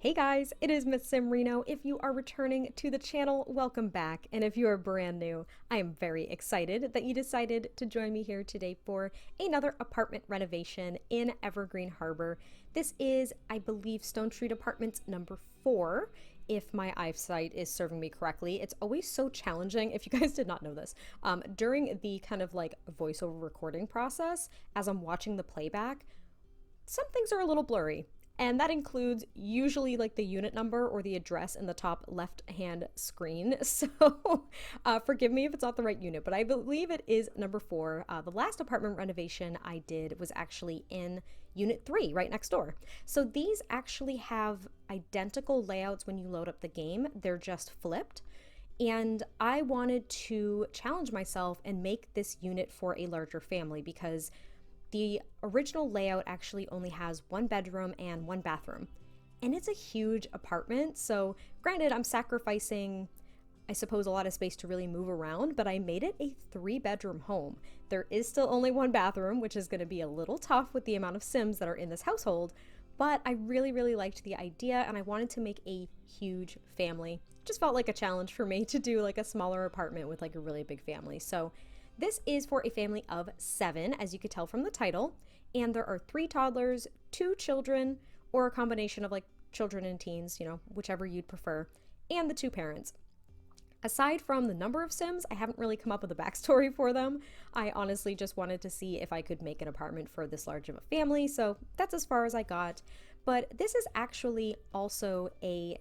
Hey guys, it is MissSimReno. If you are returning to the channel, welcome back. And if you are brand new, I am very excited that you decided to join me here today for another apartment renovation in Evergreen Harbor. This is, I believe, Stonestreet Apartments number 4, if my eyesight is serving me correctly. It's always so challenging, if you guys did not know this, during the kind of like voiceover recording process, as I'm watching the playback, some things are a little blurry. And that includes usually like the unit number or the address in the top left hand screen. So forgive me if it's not the right unit, but I believe it is number 4. The last apartment renovation I did was actually in unit 3, right next door. So these actually have identical layouts when you load up the game, they're just flipped. And I wanted to challenge myself and make this unit for a larger family because the original layout actually only has 1 bedroom and 1 bathroom. And it's a huge apartment, so granted, I'm sacrificing, I suppose, a lot of space to really move around, but I made it a 3-bedroom home. There is still only 1 bathroom, which is going to be a little tough with the amount of Sims that are in this household, but I really liked the idea and I wanted to make a huge family. It just felt like a challenge for me to do like a smaller apartment with like a really big family. So this is for a family of 7, as you could tell from the title, and there are 3 toddlers, 2 children, or a combination of like children and teens, you know, whichever you'd prefer, and the 2 parents. Aside from the number of Sims, I haven't really come up with a backstory for them. I honestly just wanted to see if I could make an apartment for this large of a family, so that's as far as I got. But this is actually also a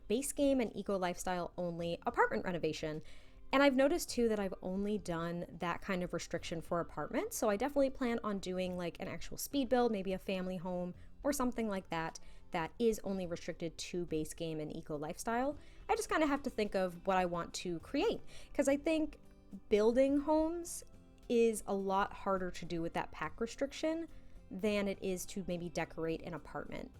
base game and eco lifestyle only apartment renovation. And I've noticed too that I've only done that kind of restriction for apartments, so I definitely plan on doing like an actual speed build, maybe a family home or something like that, that is only restricted to base game and eco lifestyle. I just kind of have to think of what I want to create, because I think building homes is a lot harder to do with that pack restriction than it is to maybe decorate an apartment.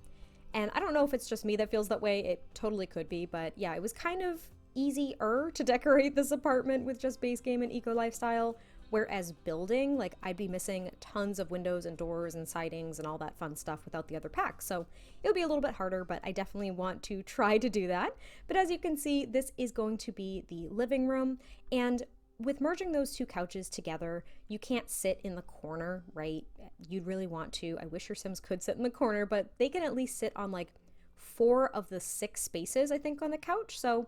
And I don't know if it's just me that feels that way, it totally could be, but yeah, it was kind of easier to decorate this apartment with just base game and eco lifestyle, whereas building, like, I'd be missing tons of windows and doors and sidings and all that fun stuff without the other packs. So it would be a little bit harder, but I definitely want to try to do that. But as you can see, this is going to be the living room, and with merging those 2 couches together, you can't sit in the corner, right? You'd really want to. I wish your Sims could sit in the corner, but they can at least sit on like 4 of the 6 spaces, I think, on the couch. So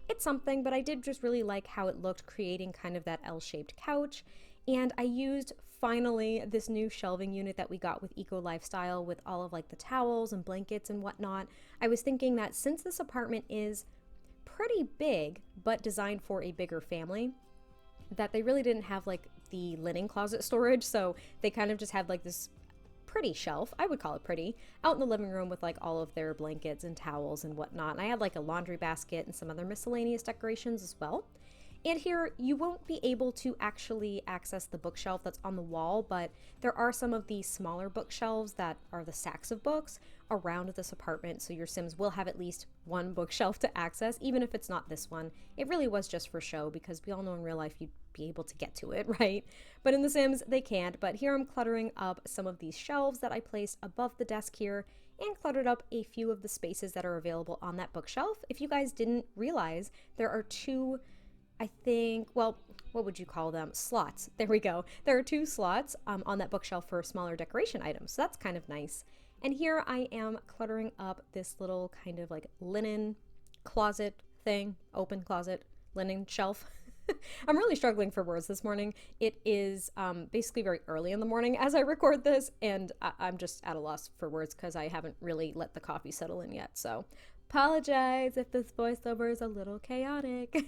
it's something, but I did just really like how it looked, creating kind of that L-shaped couch. And I used, finally, this new shelving unit that we got with Eco Lifestyle with all of like the towels and blankets and whatnot. I was thinking that since this apartment is pretty big, but designed for a bigger family, that they really didn't have like the linen closet storage. So they kind of just had like this pretty shelf, I would call it pretty, out in the living room with like all of their blankets and towels and whatnot. And I had like a laundry basket and some other miscellaneous decorations as well. And here you won't be able to actually access the bookshelf that's on the wall, but there are some of these smaller bookshelves that are the stacks of books around this apartment, so your Sims will have at least 1 bookshelf to access, even if it's not this one. It really was just for show, because we all know in real life you'd be able to get to it, right? But in The Sims, they can't. But here I'm cluttering up some of these shelves that I placed above the desk here, and cluttered up a few of the spaces that are available on that bookshelf. If you guys didn't realize, there are 2, I think, well, what would you call them? Slots. There we go. There are 2 slots on that bookshelf for smaller decoration items. So that's kind of nice. And here I am cluttering up this little kind of like linen closet thing, open closet, linen shelf. I'm really struggling for words this morning. It is basically very early in the morning as I record this, and I'm just at a loss for words because I haven't really let the coffee settle in yet. So apologize if this voiceover is a little chaotic.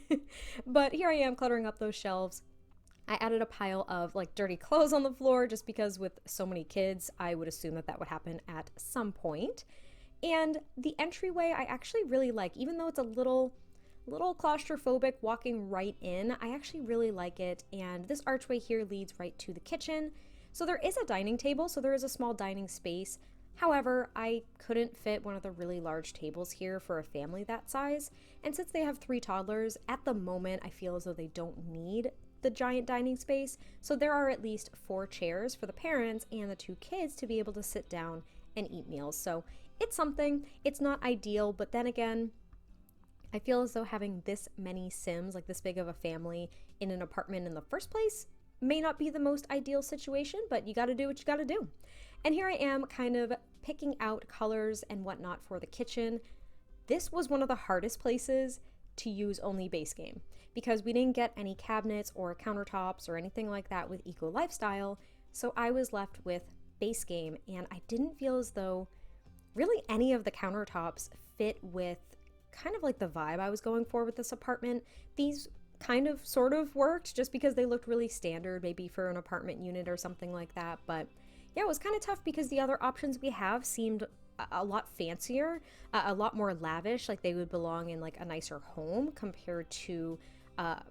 But here I am cluttering up those shelves. I added a pile of like dirty clothes on the floor just because with so many kids, I would assume that that would happen at some point. And the entryway I actually really like, even though it's a little claustrophobic walking right in, I actually really like it. And this archway here leads right to the kitchen. So there is a dining table, so there is a small dining space. However, I couldn't fit one of the really large tables here for a family that size. And since they have 3 toddlers, at the moment I feel as though they don't need the giant dining space. So there are at least 4 chairs for the parents and the 2 kids to be able to sit down and eat meals. So it's something. It's not ideal, but then again, I feel as though having this many Sims, like this big of a family in an apartment in the first place, may not be the most ideal situation, but you gotta do what you gotta do. And here I am kind of picking out colors and whatnot for the kitchen. This was one of the hardest places to use only base game because we didn't get any cabinets or countertops or anything like that with Eco Lifestyle. So I was left with base game, and I didn't feel as though really any of the countertops fit with kind of like the vibe I was going for with this apartment. These kind of sort of worked just because they looked really standard, maybe for an apartment unit or something like that. But yeah, it was kind of tough because the other options we have seemed a lot fancier, a lot more lavish, like they would belong in like a nicer home compared to a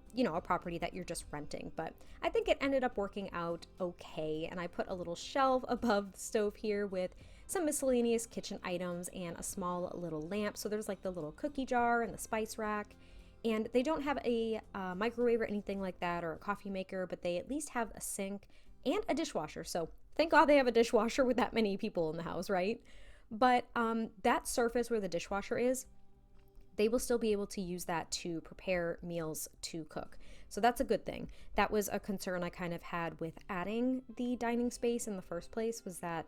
property that you're just renting. But I think it ended up working out okay. And I put a little shelf above the stove here with some miscellaneous kitchen items and a small little lamp. So there's like the little cookie jar and the spice rack. And they don't have a microwave or anything like that, or a coffee maker, but they at least have a sink and a dishwasher. So thank God they have a dishwasher with that many people in the house, right? But that surface where the dishwasher is, they will still be able to use that to prepare meals to cook. So that's a good thing. That was a concern I kind of had with adding the dining space in the first place, was that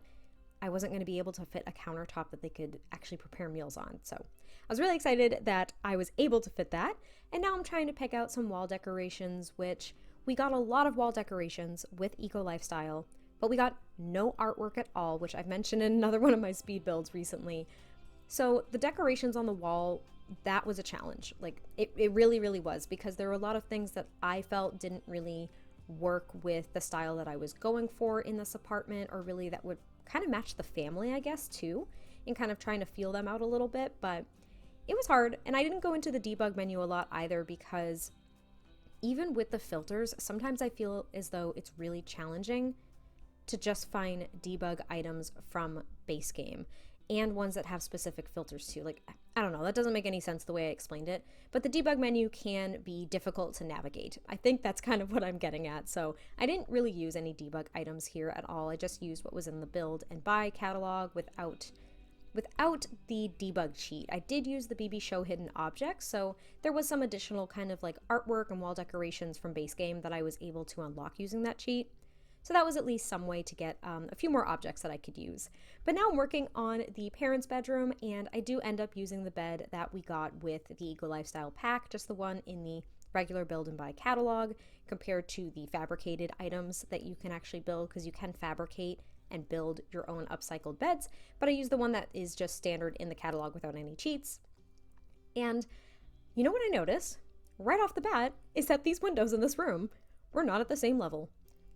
I wasn't going to be able to fit a countertop that they could actually prepare meals on. So I was really excited that I was able to fit that. And now I'm trying to pick out some wall decorations, which we got a lot of wall decorations with Eco Lifestyle, but we got no artwork at all, which I've mentioned in another one of my speed builds recently. So the decorations on the wall, that was a challenge. Like it really, really was, because there were a lot of things that I felt didn't really work with the style that I was going for in this apartment, or really that would kind of match the family, I guess, too, and kind of trying to feel them out a little bit. But it was hard, and I didn't go into the debug menu a lot either, because even with the filters, sometimes I feel as though it's really challenging to just find debug items from base game, and ones that have specific filters too. Like, I don't know, that doesn't make any sense the way I explained it, but the debug menu can be difficult to navigate. I think that's kind of what I'm getting at. So I didn't really use any debug items here at all. I just used what was in the build and buy catalog without the debug cheat. I did use the BB Show hidden objects, so there was some additional kind of like artwork and wall decorations from base game that I was able to unlock using that cheat. So that was at least some way to get a few more objects that I could use. But now I'm working on the parents' bedroom, and I do end up using the bed that we got with the Eco Lifestyle pack, just the one in the regular build and buy catalog, compared to the fabricated items that you can actually build, because you can fabricate and build your own upcycled beds. But I use the one that is just standard in the catalog without any cheats. And you know what I noticed right off the bat is that these windows in this room were not at the same level.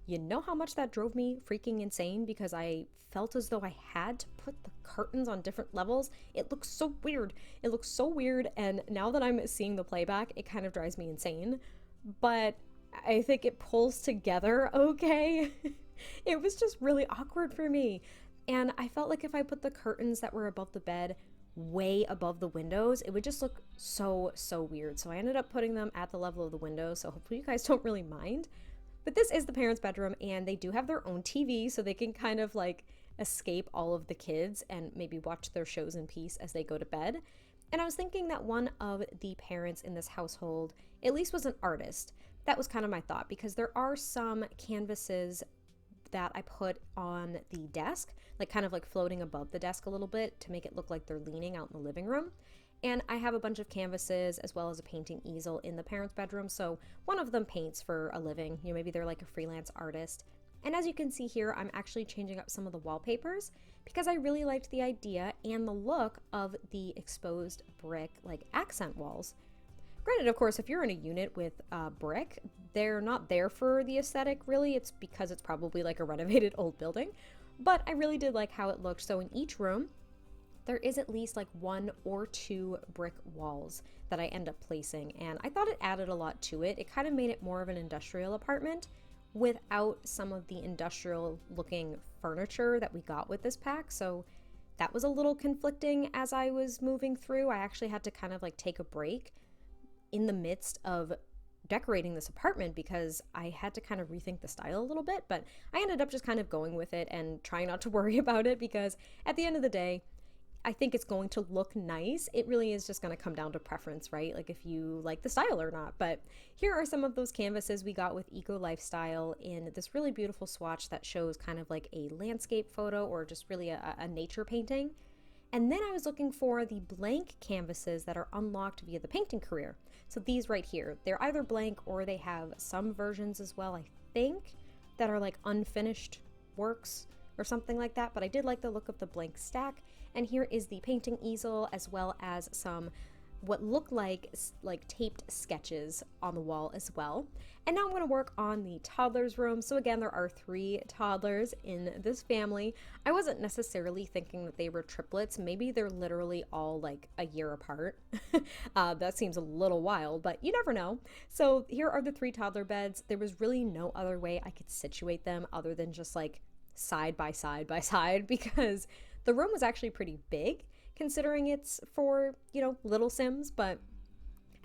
You know how much that drove me freaking insane, because I felt as though I had to put the curtains on different levels. It looks so weird. It looks so weird, and now that I'm seeing the playback, it kind of drives me insane. But I think it pulls together okay. It was just really awkward for me. And I felt like if I put the curtains that were above the bed way above the windows, it would just look so weird. So I ended up putting them at the level of the window, so hopefully you guys don't really mind. But this is the parents' bedroom, and they do have their own TV, so they can kind of like escape all of the kids and maybe watch their shows in peace as they go to bed. And I was thinking that one of the parents in this household at least was an artist. That was kind of my thought, because there are some canvases that I put on the desk, like kind of like floating above the desk a little bit to make it look like they're leaning out in the living room. And I have a bunch of canvases as well as a painting easel in the parents' bedroom. So one of them paints for a living. You know, maybe they're like a freelance artist. And as you can see here, I'm actually changing up some of the wallpapers because I really liked the idea and the look of the exposed brick like accent walls. Granted, of course, if you're in a unit with brick, they're not there for the aesthetic really. It's because it's probably like a renovated old building. But I really did like how it looked. So in each room, there is at least like 1 or 2 brick walls that I end up placing, and I thought it added a lot to it. It kind of made it more of an industrial apartment without some of the industrial looking furniture that we got with this pack. So that was a little conflicting as I was moving through. I actually had to kind of like take a break in the midst of decorating this apartment because I had to kind of rethink the style a little bit, but I ended up just kind of going with it and trying not to worry about it, because at the end of the day, I think it's going to look nice. It really is just going to come down to preference, right? Like if you like the style or not. But here are some of those canvases we got with Eco Lifestyle in this really beautiful swatch that shows kind of like a landscape photo or just really a nature painting. And then I was looking for the blank canvases that are unlocked via the painting career. So these right here, they're either blank or they have some versions as well, I think, that are like unfinished works or something like that. But I did like the look of the blank stack. And here is the painting easel as well as some what look like taped sketches on the wall as well. And now I'm going to work on the toddlers room. So again, there are 3 toddlers in this family. I wasn't necessarily thinking that they were triplets. Maybe they're literally all like a year apart. That seems a little wild, but you never know. So here are the 3 toddler beds. There was really no other way I could situate them other than just like side by side by side, because the room was actually pretty big considering it's for, you know, little Sims, but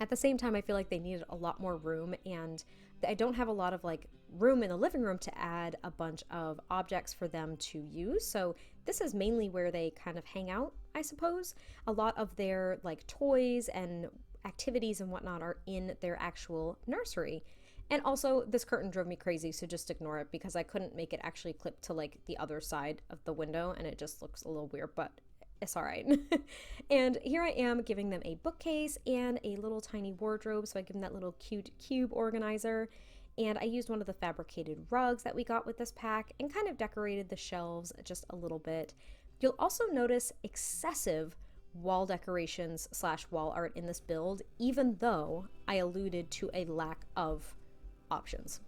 at the same time, I feel like they needed a lot more room, and I don't have a lot of like room in the living room to add a bunch of objects for them to use. So this is mainly where they kind of hang out, I suppose. A lot of their like toys and activities and whatnot are in their actual nursery. And also this curtain drove me crazy, so just ignore it because I couldn't make it actually clip to like the other side of the window and it just looks a little weird, but it's all right. And here I am giving them a bookcase and a little tiny wardrobe. So I give them that little cute cube organizer. And I used one of the fabricated rugs that we got with this pack and kind of decorated the shelves just a little bit. You'll also notice excessive wall decorations / wall art in this build, even though I alluded to a lack of options.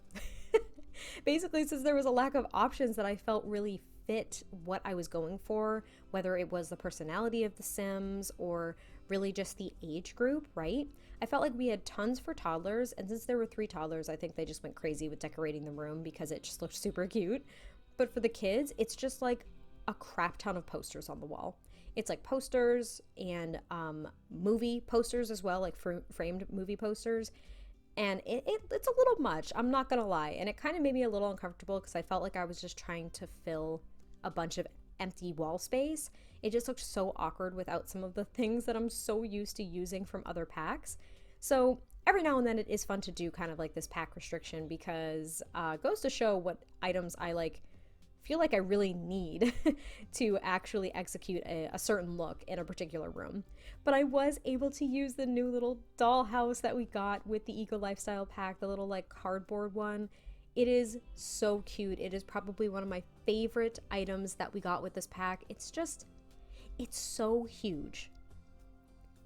Basically, since there was a lack of options that I felt really fit what I was going for, whether it was the personality of the Sims or really just the age group, right? I felt like we had tons for toddlers, and since there were 3 toddlers, I think they just went crazy with decorating the room because it just looked super cute. But for the kids, it's just like a crap ton of posters on the wall. It's like posters and movie posters as well, like framed movie posters. And it's a little much, I'm not gonna lie. And it kind of made me a little uncomfortable because I felt like I was just trying to fill a bunch of empty wall space. It just looked so awkward without some of the things that I'm so used to using from other packs. So every now and then it is fun to do kind of like this pack restriction because it goes to show what items I like feel like I really need to actually execute a certain look in a particular room. But I was able to use the new little dollhouse that we got with the Eco Lifestyle pack, the little like cardboard one. It is so cute. It is probably one of my favorite items that we got with this pack. It's so huge.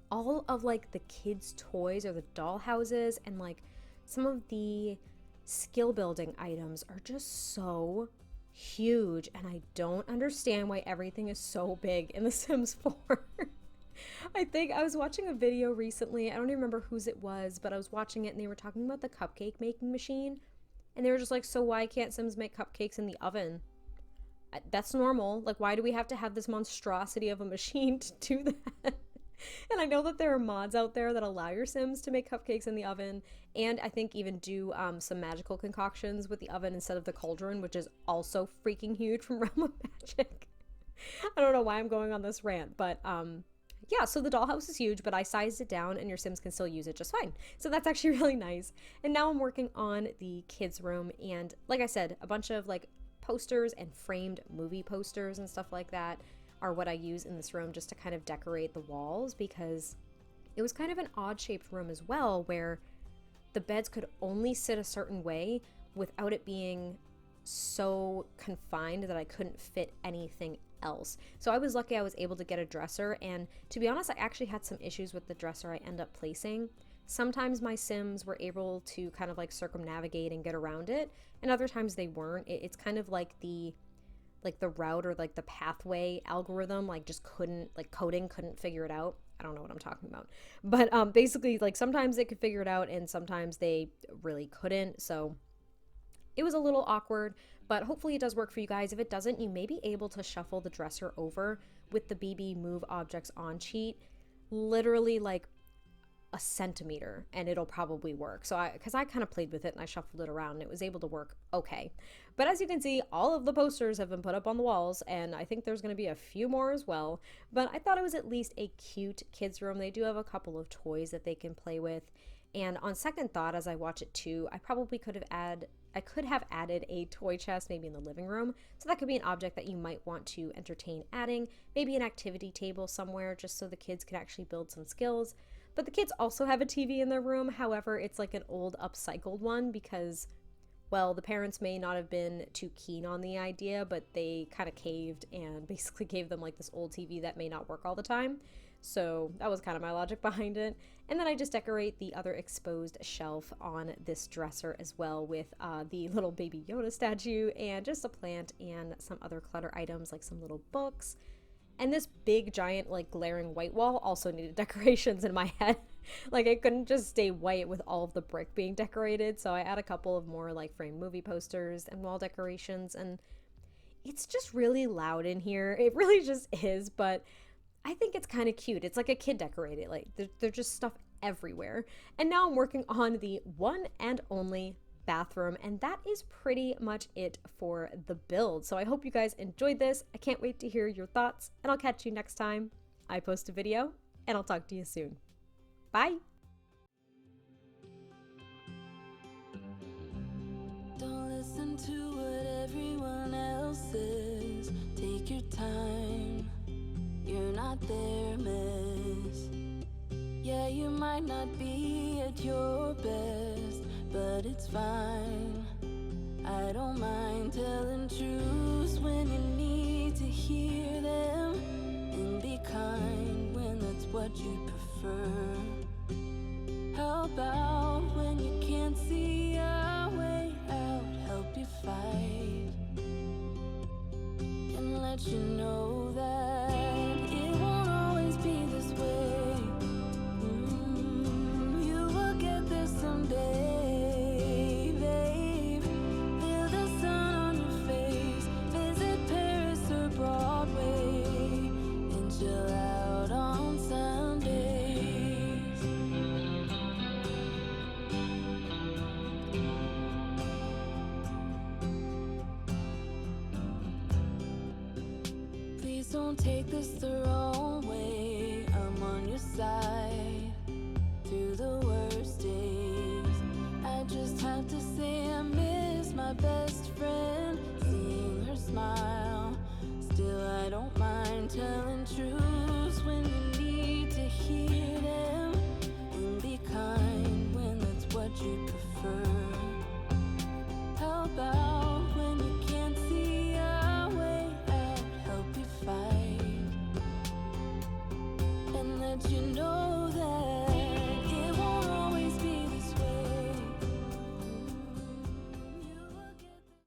All of like the kids' toys or the dollhouses and like some of the skill building items are just so huge, and I don't understand why everything is so big in The Sims 4. I think I was watching a video recently, I don't even remember whose it was, but I was watching it and they were talking about the cupcake making machine, and they were just like, so why can't Sims make cupcakes in the oven? That's normal. Like, why do we have to have this monstrosity of a machine to do that? And I know that there are mods out there that allow your Sims to make cupcakes in the oven, and I think even do some magical concoctions with the oven instead of the cauldron, which is also freaking huge from Realm of Magic. I don't know why I'm going on this rant, but yeah, so the dollhouse is huge, but I sized it down and your Sims can still use it just fine. So that's actually really nice. And now I'm working on the kids' room, and like I said, a bunch of like posters and framed movie posters and stuff like that are what I use in this room just to kind of decorate the walls, because it was kind of an odd shaped room as well, where the beds could only sit a certain way without it being so confined that I couldn't fit anything else. So I was lucky I was able to get a dresser, and to be honest, I actually had some issues with the dresser I end up placing. Sometimes my Sims were able to kind of like circumnavigate and get around it, and other times they weren't. It's kind of like the route or like the pathway algorithm, like just couldn't, like coding couldn't figure it out. I don't know what I'm talking about, but basically like sometimes they could figure it out and sometimes they really couldn't. So it was a little awkward, but hopefully it does work for you guys. If it doesn't, you may be able to shuffle the dresser over with the BB Move Objects On cheat, literally like a centimeter and it'll probably work. So because I kind of played with it and I shuffled it around and it was able to work okay. But as you can see, all of the posters have been put up on the walls, and I think there's going to be a few more as well. But I thought it was at least a cute kids room. They do have a couple of toys that they can play with. And on second thought, as I watch it too, I probably could have added a toy chest maybe in the living room. So that could be an object that you might want to entertain adding, maybe an activity table somewhere just so the kids can actually build some skills. But the kids also have a TV in their room. However, it's like an old upcycled one because, well, the parents may not have been too keen on the idea, but they kind of caved and basically gave them like this old TV that may not work all the time. So that was kind of my logic behind it. And then I just decorate the other exposed shelf on this dresser as well with the little baby Yoda statue and just a plant and some other clutter items like some little books. And this big giant like glaring white wall also needed decorations in my head. Like it couldn't just stay white with all of the brick being decorated. So I add a couple of more like framed movie posters and wall decorations, and it's just really loud in here. It really just is, but I think it's kind of cute. It's like a kid decorated. Like there's just stuff everywhere. And now I'm working on the one and only bathroom, and that is pretty much it for the build. So I hope you guys enjoyed this. I can't wait to hear your thoughts, and I'll catch you next time I post a video, and I'll talk to you soon. Bye. Don't listen to what everyone else says. Take your time. You're not their mess. Yeah, you might not be at your best, but it's fine. I don't mind telling truths when you need to hear them, and be kind when that's what you prefer. How about when you can't see a way out, help you fight and let you know that it won't always be this way. You will get there someday, babe. Feel the sun on your face. Visit Paris or Broadway and chill out on Sundays. Please don't take this the wrong way. I'm on your side through the worst days. I just have to say I miss my best friend, seeing her smile. Still, I don't mind telling truths when you need to hear them, and be kind when that's what you prefer. How about when you can't see a way out, help you fight and let you know